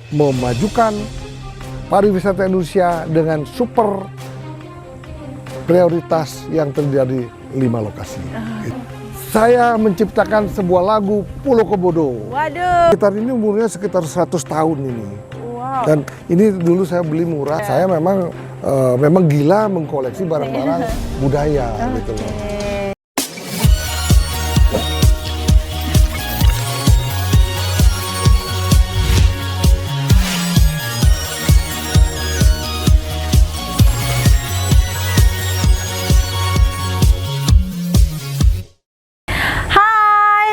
memajukan pariwisata Indonesia dengan super prioritas yang terjadi 5 lokasi. Saya menciptakan sebuah lagu Pulau Komodo. Waduh. Gitar ini umurnya sekitar 100 tahun ini. Wow. Dan ini dulu saya beli murah. Saya memang gila mengkoleksi barang-barang budaya gitu loh.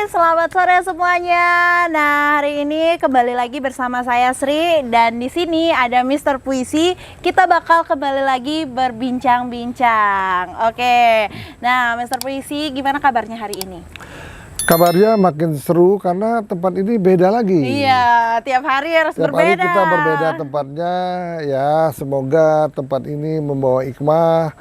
Selamat sore semuanya. Nah, hari ini kembali lagi bersama saya Sri dan di sini ada Mr. Puisi. Kita bakal kembali lagi berbincang-bincang. Oke. Nah, Mr. Puisi, gimana kabarnya hari ini? Kabarnya makin seru karena tempat ini beda lagi. Iya, tiap hari harus berbeda. Tiap hari kita berbeda tempatnya. Ya, semoga tempat ini membawa hikmah.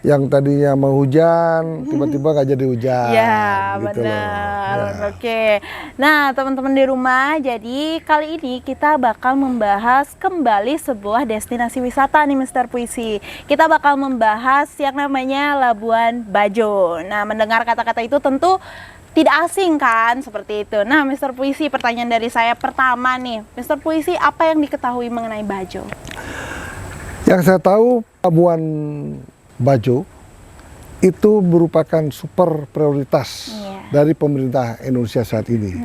Yang tadinya mau hujan, tiba-tiba nggak jadi hujan. Ya, gitu benar. Ya. Oke. Nah, teman-teman di rumah, jadi kali ini kita bakal membahas kembali sebuah destinasi wisata nih, Mr. Puisi. Kita bakal membahas yang namanya Labuan Bajo. Nah, mendengar kata-kata itu tentu tidak asing kan, seperti itu. Nah, Mr. Puisi, pertanyaan dari saya pertama nih. Mr. Puisi, apa yang diketahui mengenai Bajo? Yang saya tahu, Labuan Bajo itu merupakan super prioritas dari pemerintah Indonesia saat ini.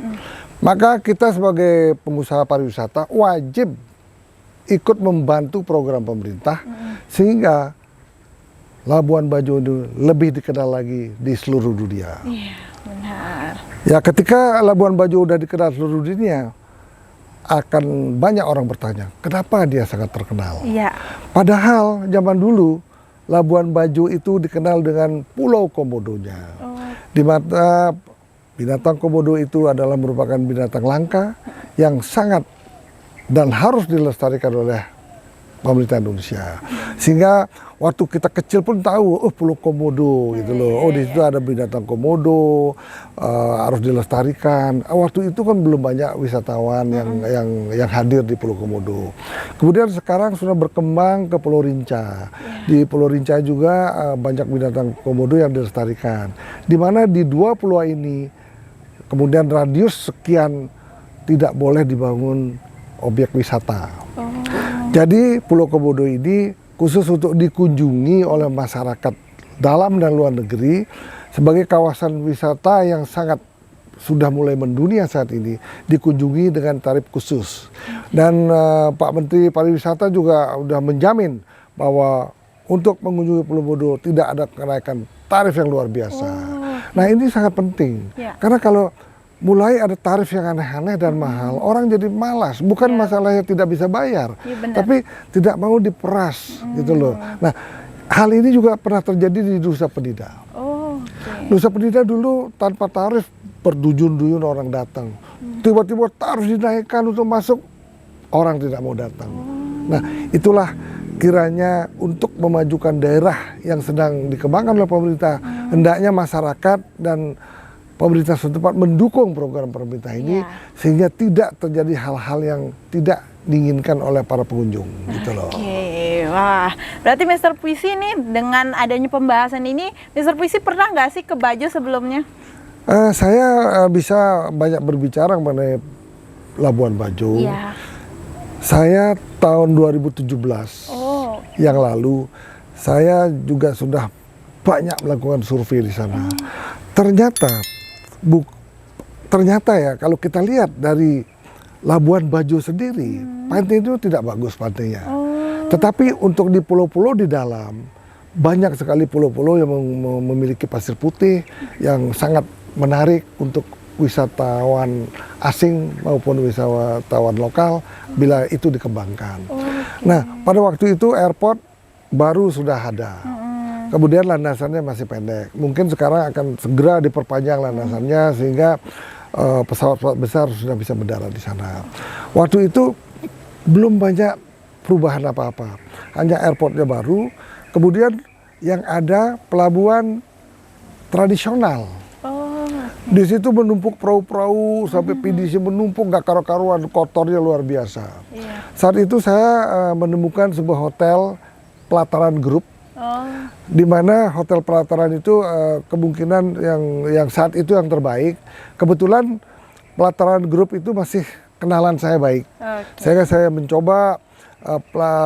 Maka kita sebagai pengusaha pariwisata wajib ikut membantu program pemerintah sehingga Labuan Bajo itu lebih dikenal lagi di seluruh dunia. Iya, benar. Ya, ketika Labuan Bajo udah dikenal seluruh dunia, akan banyak orang bertanya, kenapa dia sangat terkenal? Iya. Padahal zaman dulu Labuan Bajo itu dikenal dengan Pulau Komodonya. Di mata binatang komodo itu adalah merupakan binatang langka yang sangat dan harus dilestarikan oleh pemerintah Indonesia. Sehingga waktu kita kecil pun tahu, oh Pulau Komodo gitu loh. Oh di situ ada binatang komodo, harus dilestarikan. Waktu itu kan belum banyak wisatawan yang hadir di Pulau Komodo. Kemudian sekarang sudah berkembang ke Pulau Rinca. Di Pulau Rinca juga banyak binatang komodo yang dilestarikan. Di mana di dua pulau ini kemudian radius sekian tidak boleh dibangun objek wisata. Jadi Pulau Komodo ini khusus untuk dikunjungi oleh masyarakat dalam dan luar negeri sebagai kawasan wisata yang sangat sudah mulai mendunia saat ini, dikunjungi dengan tarif khusus. Dan Pak Menteri Pariwisata juga sudah menjamin bahwa untuk mengunjungi Pulau Komodo tidak ada kenaikan tarif yang luar biasa. Nah ini sangat penting, karena kalau mulai ada tarif yang aneh-aneh dan mahal, orang jadi malas. Bukan masalahnya tidak bisa bayar, tapi tidak mau diperas gitu loh. Nah, hal ini juga pernah terjadi di Nusa Penida. Nusa Penida dulu tanpa tarif berduyun-duyun orang datang. Tiba-tiba tarif dinaikkan untuk masuk, orang tidak mau datang. Nah, itulah kiranya untuk memajukan daerah yang sedang dikembangkan oleh pemerintah, hendaknya masyarakat dan pemerintah setempat mendukung program pemerintah ini sehingga tidak terjadi hal-hal yang tidak diinginkan oleh para pengunjung gitu loh. Oke, wah, berarti Mr. Puisi nih dengan adanya pembahasan ini, Mr. Puisi pernah nggak sih ke Bajo sebelumnya? Saya bisa banyak berbicara mengenai Labuan Bajo. Saya tahun 2017 yang lalu saya juga sudah banyak melakukan survei di sana. Ternyata ya kalau kita lihat dari Labuan Bajo sendiri, pantai itu tidak bagus pantainya. Tetapi untuk di pulau-pulau di dalam, banyak sekali pulau-pulau yang memiliki pasir putih yang sangat menarik untuk wisatawan asing maupun wisatawan lokal bila itu dikembangkan. Nah, pada waktu itu airport baru sudah ada. Kemudian landasannya masih pendek. Mungkin sekarang akan segera diperpanjang landasannya sehingga pesawat-pesawat besar sudah bisa mendarat di sana. Waktu itu belum banyak perubahan apa-apa. Hanya airportnya baru. Kemudian yang ada pelabuhan tradisional. Di situ menumpuk perahu-perahu sampai PDC menumpuk nggak karu-karuan, kotornya luar biasa. Saat itu saya menemukan sebuah hotel pelataran grup, di mana hotel pelataran itu kemungkinan yang saat itu yang terbaik. Kebetulan pelataran grup itu masih kenalan saya baik. Sehingga saya mencoba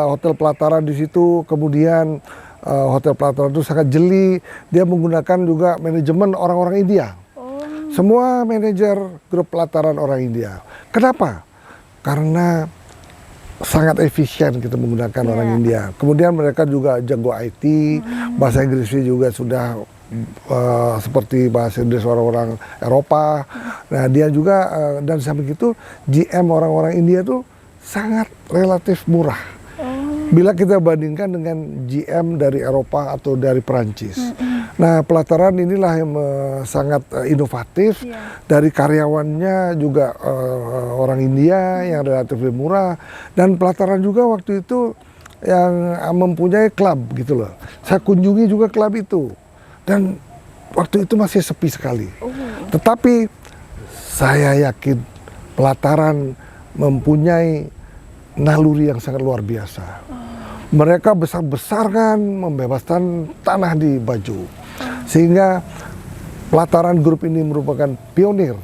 hotel pelataran di situ, kemudian hotel pelataran itu sangat jeli. Dia menggunakan juga manajemen orang-orang India. Semua manajer grup pelataran orang India. Kenapa? Karena sangat efisien kita menggunakan orang India. Kemudian mereka juga jago IT, bahasa Inggrisnya juga sudah seperti bahasa Inggris orang-orang Eropa. Nah dia juga dan sampai gitu GM orang-orang India itu sangat relatif murah. Bila kita bandingkan dengan GM dari Eropa atau dari Perancis. Nah pelataran inilah yang sangat inovatif. Dari karyawannya juga orang India yang relatif lebih murah. Dan pelataran juga waktu itu yang mempunyai klub gitu loh. Saya kunjungi juga klub itu. Dan waktu itu masih sepi sekali. Tetapi saya yakin pelataran mempunyai naluri yang sangat luar biasa. Mereka besar-besarkan membebaskan tanah di Bajo. Sehingga pelataran grup ini merupakan pionir.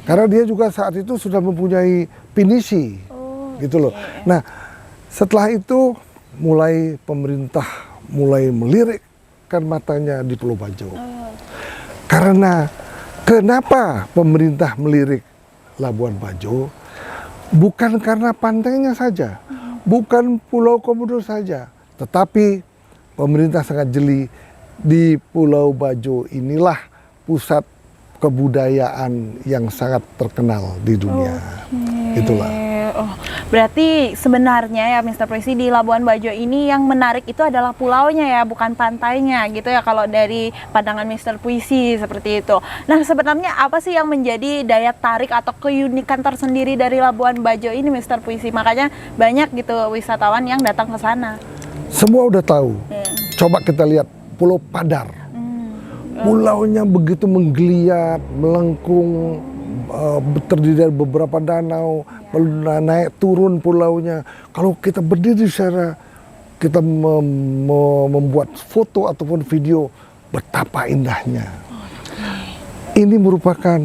Karena dia juga saat itu sudah mempunyai pinisi. Gitu loh. Nah setelah itu mulai pemerintah mulai melirikkan matanya di Pulau Bajo. Karena kenapa pemerintah melirik Labuan Bajo? Bukan karena pantainya saja, bukan Pulau Komodo saja, tetapi pemerintah sangat jeli. Di Pulau Bajo inilah pusat kebudayaan yang sangat terkenal di dunia. Itulah. Berarti sebenarnya ya Mr. Puisi, di Labuan Bajo ini yang menarik itu adalah pulaunya ya, bukan pantainya gitu ya kalau dari pandangan Mr. Puisi seperti itu. Nah sebenarnya apa sih yang menjadi daya tarik atau keunikan tersendiri dari Labuan Bajo ini Mr. Puisi? Makanya banyak gitu wisatawan yang datang ke sana. Semua udah tahu. Coba kita lihat Pulau Padar. Pulaunya begitu menggeliat, melengkung, terdiri dari beberapa danau, naik turun pulaunya. Kalau kita berdiri secara kita membuat foto ataupun video, betapa indahnya. Ini merupakan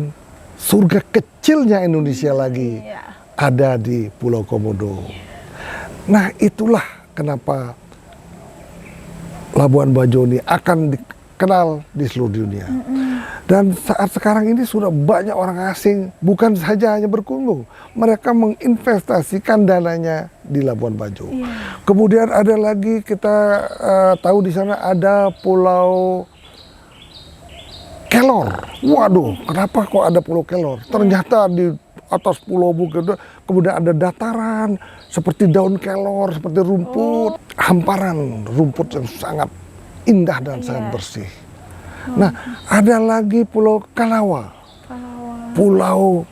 surga kecilnya Indonesia lagi ada di Pulau Komodo. Nah itulah kenapa Labuan Bajo ini akan dikenal di seluruh dunia. Dan saat sekarang ini sudah banyak orang asing, bukan saja hanya berkunjung, mereka menginvestasikan dananya di Labuan Bajo. Kemudian ada lagi kita tahu di sana ada Pulau Kelor. Waduh, kenapa kok ada Pulau Kelor? Ternyata di atas pulau bukit kemudian ada dataran seperti daun kelor, seperti rumput, hamparan rumput yang sangat indah dan sangat bersih. Nah, ada lagi Pulau Kalawa. Pulau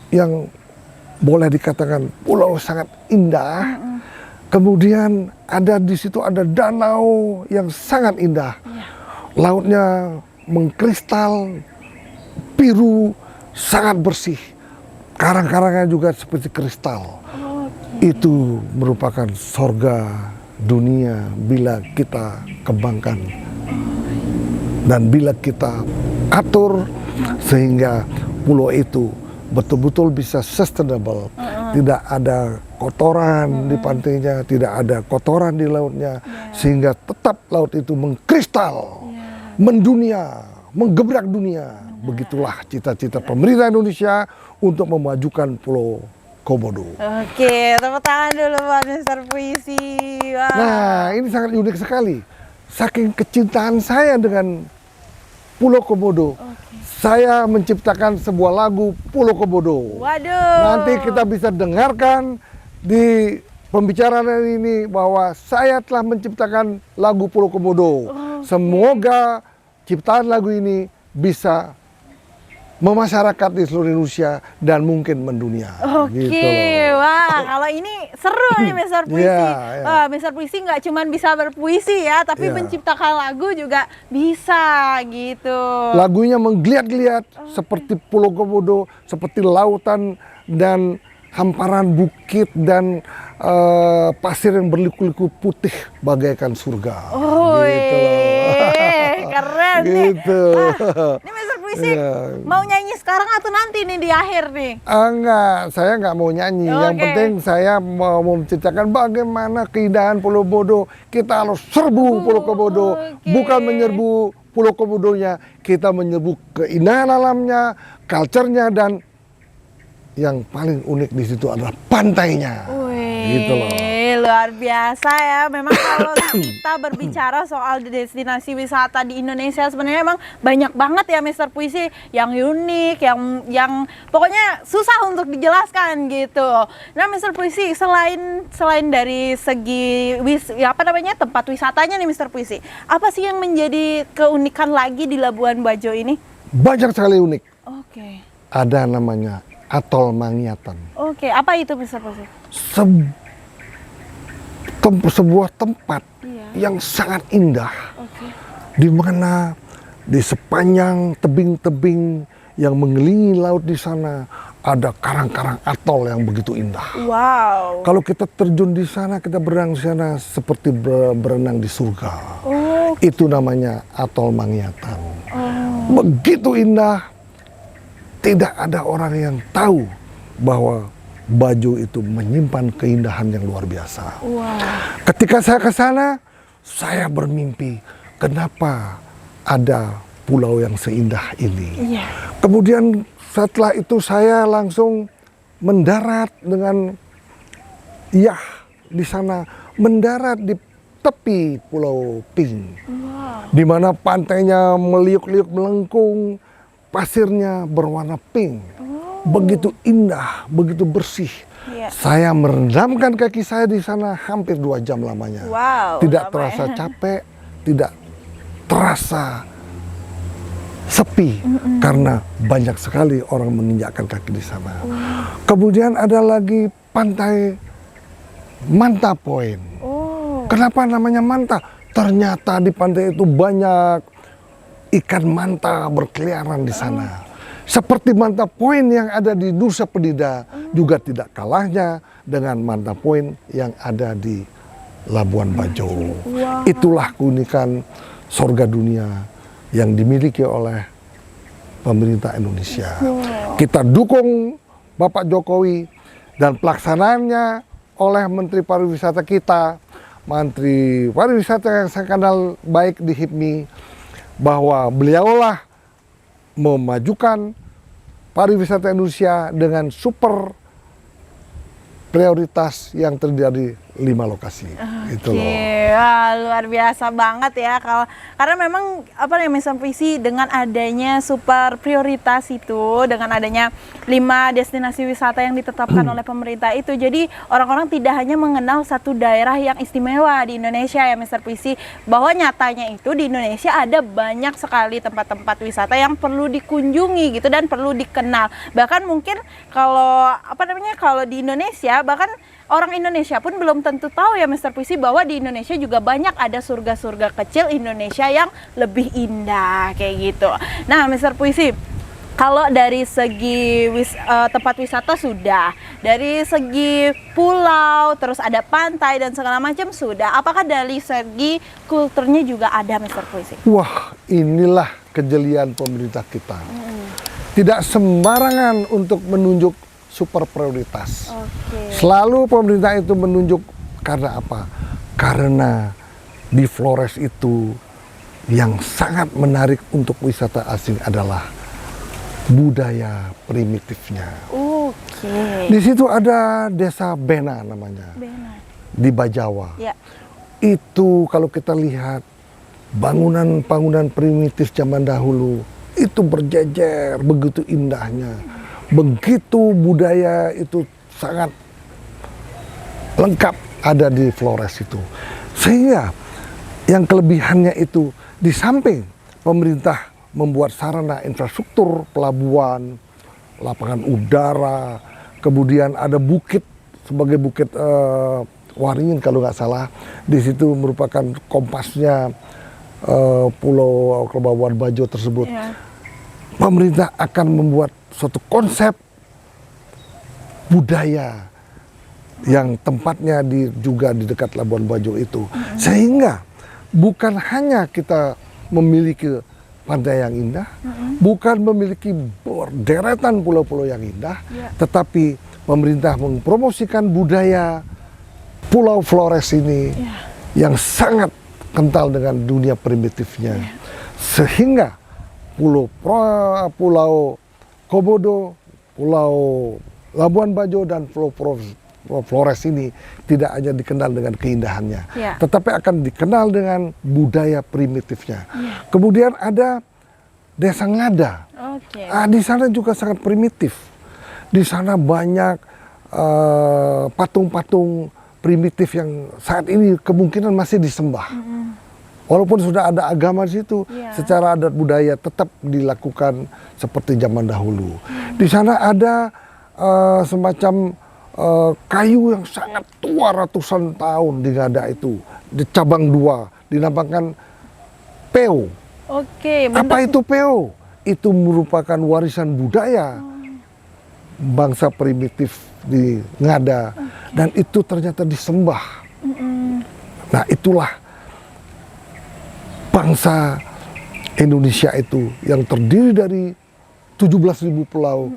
yang boleh dikatakan pulau sangat indah. Kemudian ada di situ ada danau yang sangat indah. Lautnya mengkristal, biru, sangat bersih. Karang-karangnya juga seperti kristal. Itu merupakan sorga dunia bila kita kembangkan dan bila kita atur sehingga pulau itu betul-betul bisa sustainable. Tidak ada kotoran di pantainya, tidak ada kotoran di lautnya, sehingga tetap laut itu mengkristal, mendunia, menggebrak dunia. Begitulah cita-cita pemerintah Indonesia untuk memajukan Pulau Komodo. Oke, tepuk tangan dulu buat Mr. Puisi. Wow. Nah, ini sangat unik sekali. Saking kecintaan saya dengan Pulau Komodo, saya menciptakan sebuah lagu Pulau Komodo. Waduh. Nanti kita bisa dengarkan di pembicaraan ini bahwa saya telah menciptakan lagu Pulau Komodo. Semoga ciptaan lagu ini bisa memasyarakat di seluruh Indonesia dan mungkin mendunia. Oke, Gitu loh. wah kalau ini seru nih Mister Puisi. Iya. Wah, Mister Puisi nggak cuma bisa berpuisi ya, tapi Iya. menciptakan lagu juga bisa gitu. Lagunya menggeliat-geliat seperti Pulau Komodo, seperti lautan dan hamparan bukit dan pasir yang berliku-liku putih bagaikan surga. Oh, Gitu loh. keren nih. Gitu. Ini Mister Puisi Iya. mau nyanyi sekarang atau nanti nih di akhir nih? Enggak, saya nggak mau nyanyi. Yang Oke. penting saya mau menceritakan bagaimana keindahan Pulau Komodo. Kita harus serbu Pulau Komodo, oke. bukan menyerbu Pulau Komodonya. Kita menyerbu keindahan alamnya, culture-nya, dan yang paling unik di situ adalah pantainya. Gitu loh. Luar biasa ya. Memang kalau kita berbicara soal destinasi wisata di Indonesia sebenarnya emang banyak banget ya Mister Puisi yang unik, yang pokoknya susah untuk dijelaskan gitu. Nah, Mister Puisi selain dari segi tempat wisatanya nih Mister Puisi, apa sih yang menjadi keunikan lagi di Labuan Bajo ini? Banyak sekali unik. Oke. Ada namanya Atol Mangyatan. Oke, apa itu Mister Puisi? Sebuah tempat Iya. yang sangat indah, Oke. di mana di sepanjang tebing-tebing yang mengelilingi laut di sana ada karang-karang atol yang begitu indah. Wow. Kalau kita terjun di sana, kita berenang di sana seperti berenang di surga. Oh. Itu namanya Atol Mangyatan. Oh. Begitu indah, tidak ada orang yang tahu bahwa Bajo itu menyimpan keindahan yang luar biasa. Wow. Ketika saya ke sana, saya bermimpi, kenapa ada pulau yang seindah ini? Iya. Kemudian setelah itu saya langsung mendarat dengan di sana, mendarat di tepi Pulau Pink, Wow. di mana pantainya meliuk-liuk melengkung, pasirnya berwarna pink. Begitu indah, begitu bersih. Iya. Saya merendamkan kaki saya di sana hampir 2 jam lamanya. Wow, Tidak lama terasa ya. capek, tidak terasa sepi karena banyak sekali orang menginjakkan kaki di sana. Kemudian ada lagi pantai Manta Point. Oh. Kenapa namanya Manta? Ternyata di pantai itu banyak ikan manta berkeliaran di sana. Seperti Manta Point yang ada di Nusa Penida, juga tidak kalahnya dengan Manta Point yang ada di Labuan Bajo. Wow. Itulah keunikan surga dunia yang dimiliki oleh pemerintah Indonesia. Kita dukung Bapak Jokowi dan pelaksanaannya oleh Menteri Pariwisata kita, Menteri Pariwisata yang saya kenal baik di HIPMI, bahwa beliaulah memajukan pariwisata Indonesia dengan super prioritas yang terjadi 5 lokasi. Itu loh. Wah, luar biasa banget ya karena memang Mister Puisi dengan adanya super prioritas itu, dengan adanya 5 destinasi wisata yang ditetapkan oleh pemerintah itu, jadi orang-orang tidak hanya mengenal satu daerah yang istimewa di Indonesia ya Mister Puisi, bahwa nyatanya itu di Indonesia ada banyak sekali tempat-tempat wisata yang perlu dikunjungi gitu dan perlu dikenal. Bahkan mungkin kalau kalau di Indonesia, bahkan orang Indonesia pun belum tentu tahu ya Mister Puisi bahwa di Indonesia juga banyak ada surga-surga kecil Indonesia yang lebih indah kayak gitu. Nah, Mister Puisi, kalau dari segi tempat wisata sudah, dari segi pulau, terus ada pantai dan segala macam sudah. Apakah dari segi kulturnya juga ada Mister Puisi? Wah, inilah kejelian pemerintah kita. Tidak sembarangan untuk menunjuk super prioritas. Oke. Selalu pemerintah itu menunjuk karena apa? Karena di Flores itu yang sangat menarik untuk wisata asing adalah budaya primitifnya. Oke. Di situ ada desa Bena namanya, Benar. di Bajawa. Ya. Itu kalau kita lihat bangunan-bangunan primitif zaman dahulu itu berjejer, begitu indahnya. Begitu budaya itu sangat lengkap ada di Flores itu. Sehingga yang kelebihannya itu di samping pemerintah membuat sarana infrastruktur, pelabuhan, lapangan udara, kemudian ada bukit sebagai bukit Waringin kalau nggak salah. Di situ merupakan kompasnya Pulau Kepulauan Bajo tersebut. Pemerintah akan membuat suatu konsep budaya yang tempatnya juga di dekat Labuan Bajo itu, sehingga bukan hanya kita memiliki pantai yang indah, bukan memiliki deretan pulau-pulau yang indah, tetapi pemerintah mempromosikan budaya Pulau Flores ini yang sangat kental dengan dunia primitifnya, sehingga Pulau Komodo, Pulau Labuan Bajo dan Pulau Flores ini tidak hanya dikenal dengan keindahannya, tetapi akan dikenal dengan budaya primitifnya. Kemudian ada Desa Ngada. Di sana juga sangat primitif. Di sana banyak patung-patung primitif yang saat ini kemungkinan masih disembah. Walaupun sudah ada agama di situ, secara adat budaya tetap dilakukan seperti zaman dahulu. Di sana ada semacam kayu yang sangat tua ratusan tahun di Ngada itu, di cabang 2 dinamakan peo. Apa itu peo? Itu merupakan warisan budaya bangsa primitif di Ngada, dan itu ternyata disembah. Nah, itulah bangsa Indonesia itu yang terdiri dari 17.000 pulau.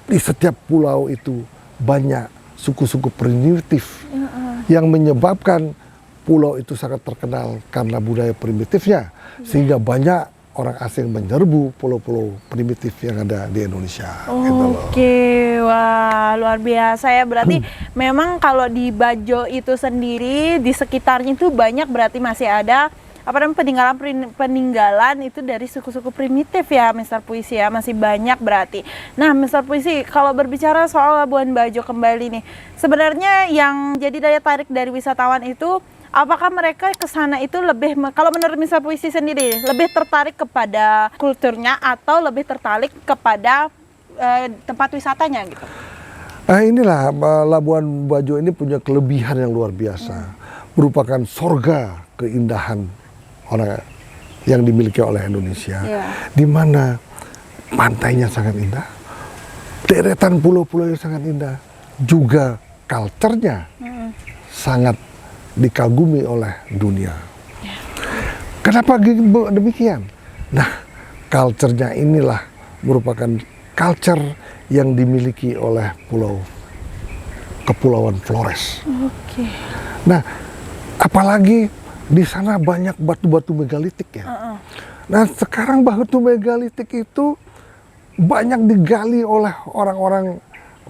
Di setiap pulau itu banyak suku-suku primitif yang menyebabkan pulau itu sangat terkenal karena budaya primitifnya, sehingga banyak orang asing menyerbu pulau-pulau primitif yang ada di Indonesia. Wah, luar biasa ya. Berarti memang kalau di Bajo itu sendiri, di sekitarnya itu banyak berarti masih ada peninggalan itu dari suku-suku primitif ya, Mr. Puisi ya, masih banyak berarti. Nah, Mr. Puisi, kalau berbicara soal Labuan Bajo kembali nih, sebenarnya yang jadi daya tarik dari wisatawan itu, apakah mereka ke sana itu lebih, kalau menurut Mr. Puisi sendiri, lebih tertarik kepada kulturnya atau lebih tertarik kepada tempat wisatanya gitu? Inilah Labuan Bajo ini punya kelebihan yang luar biasa, merupakan sorga keindahan orang yang dimiliki oleh Indonesia, di mana pantainya sangat indah, deretan pulau-pulau yang sangat indah, juga culture-nya sangat dikagumi oleh dunia. Kenapa demikian? Nah, culture-nya inilah merupakan culture yang dimiliki oleh Kepulauan Flores. Nah, apalagi di sana banyak batu-batu megalitik ya. Nah, sekarang batu megalitik itu banyak digali oleh orang-orang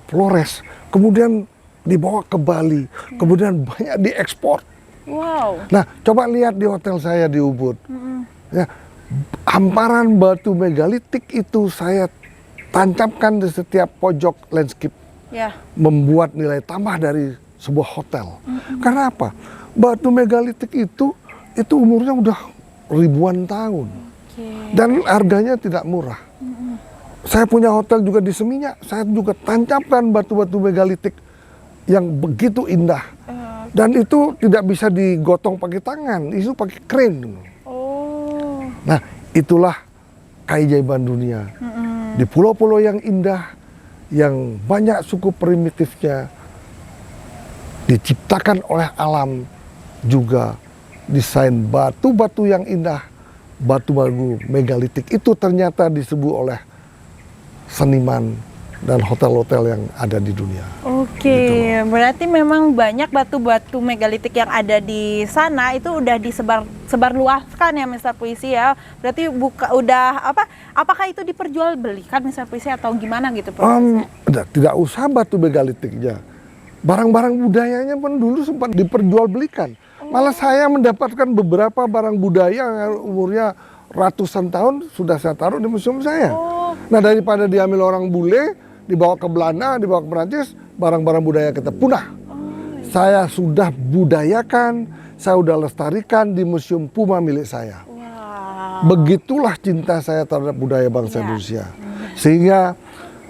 Flores, kemudian dibawa ke Bali, kemudian banyak diekspor. Nah, coba lihat di hotel saya di Ubud. Ya, hamparan batu megalitik itu saya tancapkan di setiap pojok landscape, membuat nilai tambah dari sebuah hotel. Karena apa? Batu megalitik itu umurnya udah ribuan tahun, dan harganya tidak murah. Saya punya hotel juga di Seminyak, saya juga tancapkan batu-batu megalitik yang begitu indah, dan itu tidak bisa digotong pakai tangan, itu pakai crane. Nah, itulah keajaiban dunia. Di pulau-pulau yang indah, yang banyak suku primitifnya, diciptakan oleh alam, juga desain batu-batu yang indah, batu-batu megalitik itu ternyata disebut oleh seniman dan hotel-hotel yang ada di dunia. Gitu. Berarti memang banyak batu-batu megalitik yang ada di sana itu udah disebar luaskan ya, Mr. Puisi ya. Berarti apakah itu diperjualbelikan, Mr. Puisi, atau gimana gitu prosesnya? Tidak usah batu megalitiknya. Barang-barang budayanya pun dulu sempat diperjualbelikan. Malah saya mendapatkan beberapa barang budaya yang umurnya ratusan tahun sudah saya taruh di museum saya. Nah, daripada diambil orang bule, dibawa ke Belanda, dibawa ke Perancis, barang-barang budaya kita punah. Saya sudah budayakan, saya sudah lestarikan di Museum Puma milik saya. Begitulah cinta saya terhadap budaya bangsa Iya. Indonesia. Sehingga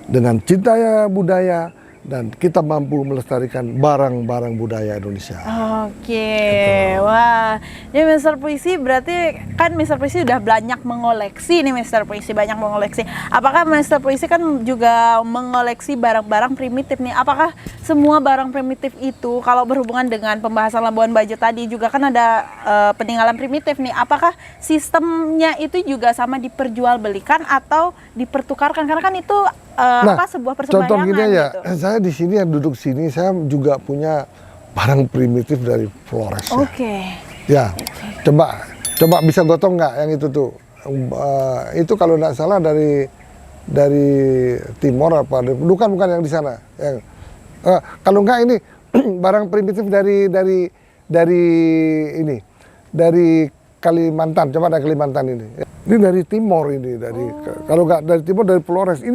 dengan cinta budaya dan kita mampu melestarikan barang-barang budaya Indonesia. Oke, wah, ini Mister Puisi berarti kan Mister Puisi udah banyak mengoleksi nih Mister Puisi, banyak mengoleksi. Apakah Mister Puisi kan juga mengoleksi barang-barang primitif nih? Apakah semua barang primitif itu kalau berhubungan dengan pembahasan Labuan Bajo tadi juga kan ada peninggalan primitif nih? Apakah sistemnya itu juga sama diperjualbelikan atau dipertukarkan? Karena kan itu sebuah persembayangan contoh gini ya, gitu. saya di sini yang duduk sini, saya juga punya barang primitif dari Flores. Oke. Ya, coba bisa gotong nggak yang itu tuh? Itu kalau nggak salah dari Timor apa? Bukan yang di sana. Yang kalau nggak ini barang primitif dari Kalimantan. Coba dari Kalimantan ini. Ini dari Timor ini, kalau nggak dari Timor dari Flores.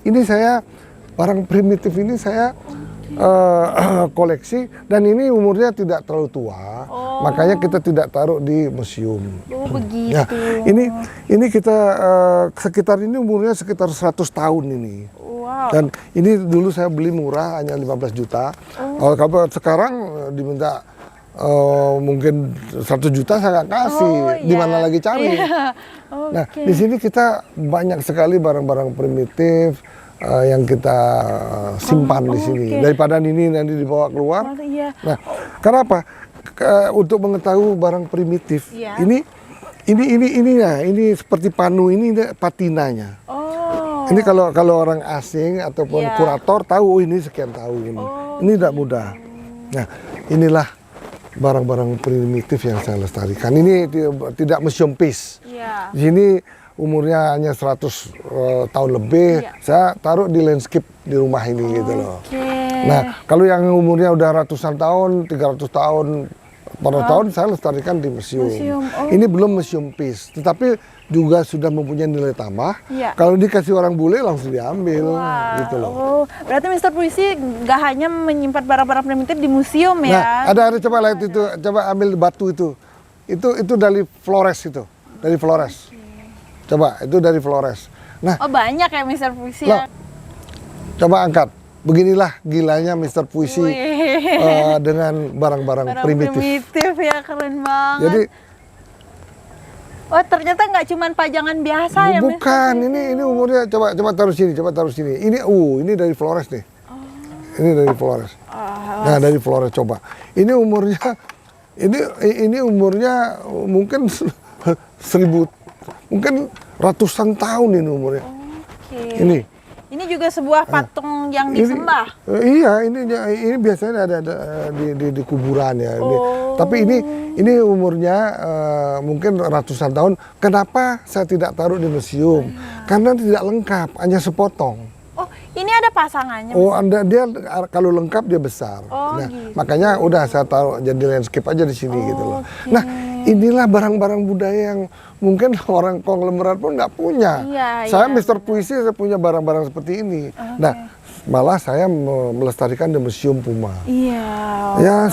Ini saya barang primitif ini saya koleksi dan ini umurnya tidak terlalu tua, makanya kita tidak taruh di museum. Oh begitu. Ya, ini kita sekitar ini umurnya sekitar 100 tahun ini. Wow. Dan ini dulu saya beli murah hanya 15 juta. Kalau sekarang diminta mungkin 100 juta saya nggak kasih. Di mana lagi cari? Nah, di sini kita banyak sekali barang-barang primitif yang kita simpan di sini. Daripada ini nanti dibawa keluar. Nah, kenapa? Untuk mengetahui barang primitif. Ini seperti panu ini patinanya. Ini kalau orang asing ataupun kurator tahu ini sekian tahun. Ini tidak mudah. Nah, inilah barang-barang primitif yang saya lestarikan. Ini tidak museum piece. Di sini umurnya hanya 100 tahun lebih. Saya taruh di landscape di rumah ini gitu loh. Nah, kalau yang umurnya udah ratusan tahun, 300 tahun, 400 tahun saya lestarikan di museum. Ini belum museum piece, tetapi juga sudah mempunyai nilai tambah. Kalau dikasih orang bule langsung diambil gitu loh. Berarti Mister Puisi nggak hanya menyimpan barang-barang primitif di museum ya? Nah, ada coba lihat itu, coba ambil batu itu. Itu dari Flores itu, dari Flores. Coba itu dari Flores. Nah, banyak ya Mister Puisi ya? Coba angkat. Beginilah gilanya Mister Puisi dengan barang-barang primitif. Primitif ya, keren banget. Jadi, ternyata nggak cuma pajangan biasa ya? Bukan, ini umurnya coba taruh sini, ini dari Flores nih. Ini dari Flores. Nah, dari Flores coba. Ini umurnya mungkin 1000, mungkin ratusan tahun ini umurnya. Ini juga sebuah patung yang disembah. Iya, ini biasanya ada di kuburan ya. Tapi ini umurnya mungkin ratusan tahun. Kenapa saya tidak taruh di museum? Karena tidak lengkap, hanya sepotong. Ini ada pasangannya? Dia kalau lengkap dia besar. Nah, gitu. makanya udah saya taruh jadi landscape aja di sini gitu loh. Nah, inilah barang-barang budaya yang mungkin orang konglomerat pun nggak punya. Saya Mister Puisi, saya punya barang-barang seperti ini. Nah, malah saya melestarikan di Museum Puma. Ya,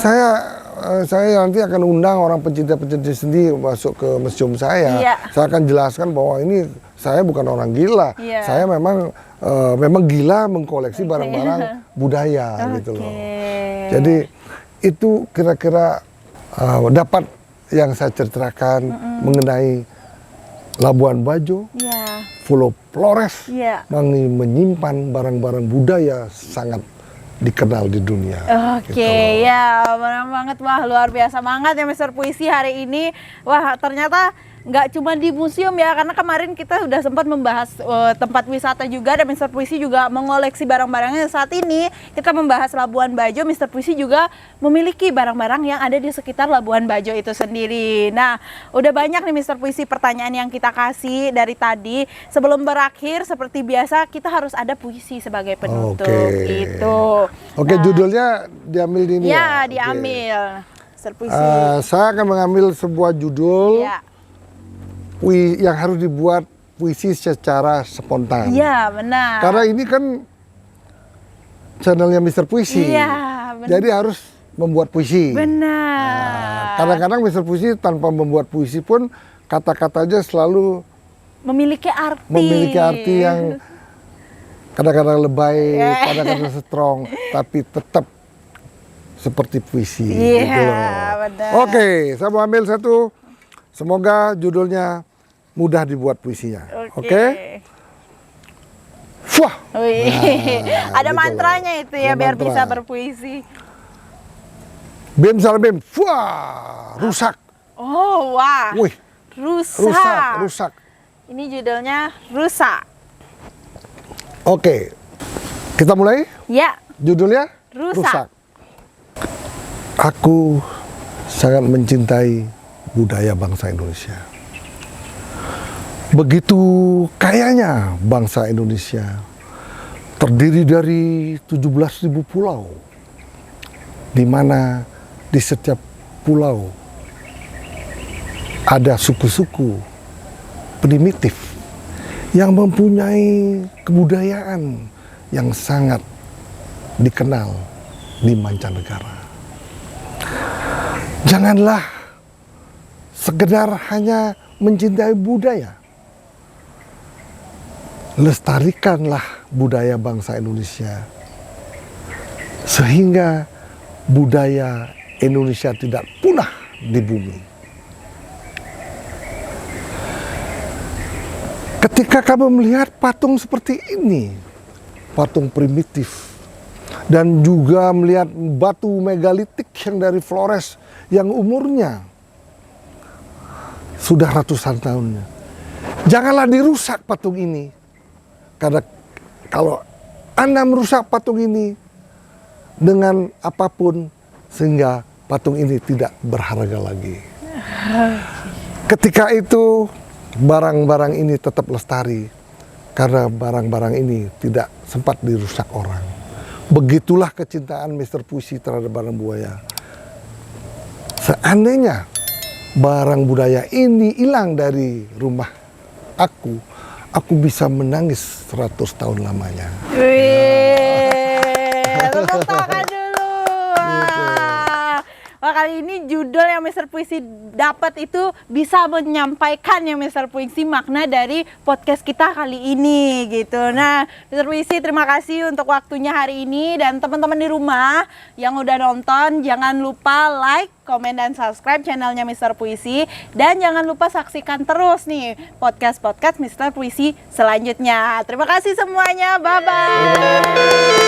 saya nanti akan undang orang pencinta-pencinta seni masuk ke museum saya. Saya akan jelaskan bahwa ini saya bukan orang gila. Saya memang gila mengkoleksi barang-barang budaya gitu loh. Jadi itu kira-kira dapat yang saya ceritakan mengenai Labuan Bajo, Pulau Flores, menyimpan barang-barang budaya sangat dikenal di dunia. Ya, benar banget. Wah, luar biasa banget ya Mister Puisi hari ini. Wah, ternyata nggak cuma di museum ya, karena kemarin kita udah sempat membahas tempat wisata juga, dan Mister Puisi juga mengoleksi barang-barangnya. Saat ini kita membahas Labuan Bajo, Mister Puisi juga memiliki barang-barang yang ada di sekitar Labuan Bajo itu sendiri. Nah, udah banyak nih Mister Puisi pertanyaan yang kita kasih dari tadi. Sebelum berakhir, seperti biasa kita harus ada puisi sebagai penutup gitu. Judulnya diambil di ini ya? Diambil. Mister Puisi. Saya akan mengambil sebuah judul yang harus dibuat puisi secara spontan. Iya, benar. Karena ini kan channelnya Mister Puisi. Iya, benar. Jadi harus membuat puisi. Benar. Kadang-kadang Mister Puisi tanpa membuat puisi pun kata-katanya selalu memiliki arti yang kadang-kadang lebay, kadang-kadang strong, tapi tetap seperti puisi. Iya, gitu loh. benar. Oke, saya mau ambil satu. Semoga judulnya mudah dibuat puisinya. Oke? Wah. Wih, ada gitu mantranya loh. itu ya Ada biar mantra. bisa berpuisi. Bim salam bim. Wah, rusak. Oh, wah. Wih, Rusak. rusak. Ini judulnya Rusak. Oke. Kita mulai? Ya, Judulnya Rusak. Aku sangat mencintai budaya bangsa Indonesia. Begitu kayanya bangsa Indonesia, terdiri dari 17.000 pulau, di mana di setiap pulau ada suku-suku primitif yang mempunyai kebudayaan yang sangat dikenal di mancanegara. Janganlah sekedar hanya mencintai budaya. Lestarikanlah budaya bangsa Indonesia sehingga budaya Indonesia tidak punah di bumi. Ketika kamu melihat patung seperti ini, patung primitif, dan juga melihat batu megalitik yang dari Flores yang umurnya sudah ratusan tahunnya, janganlah dirusak patung ini. Karena kalau Anda merusak patung ini dengan apapun, sehingga patung ini tidak berharga lagi. Ketika itu barang-barang ini tetap lestari karena barang-barang ini tidak sempat dirusak orang. Begitulah kecintaan Mister Puisi terhadap barang budaya. Seandainya barang budaya ini hilang dari rumah aku bisa menangis 100 tahun lamanya. Wih, tepuk tangan dulu. Wah, kali ini judul yang Mister Puisi dapat itu bisa menyampaikan ya Mister Puisi makna dari podcast kita kali ini gitu. Nah, Mister Puisi terima kasih untuk waktunya hari ini, dan teman-teman di rumah yang udah nonton jangan lupa like, komen, dan subscribe channelnya Mister Puisi, dan jangan lupa saksikan terus nih podcast Mister Puisi selanjutnya. Terima kasih semuanya, bye-bye.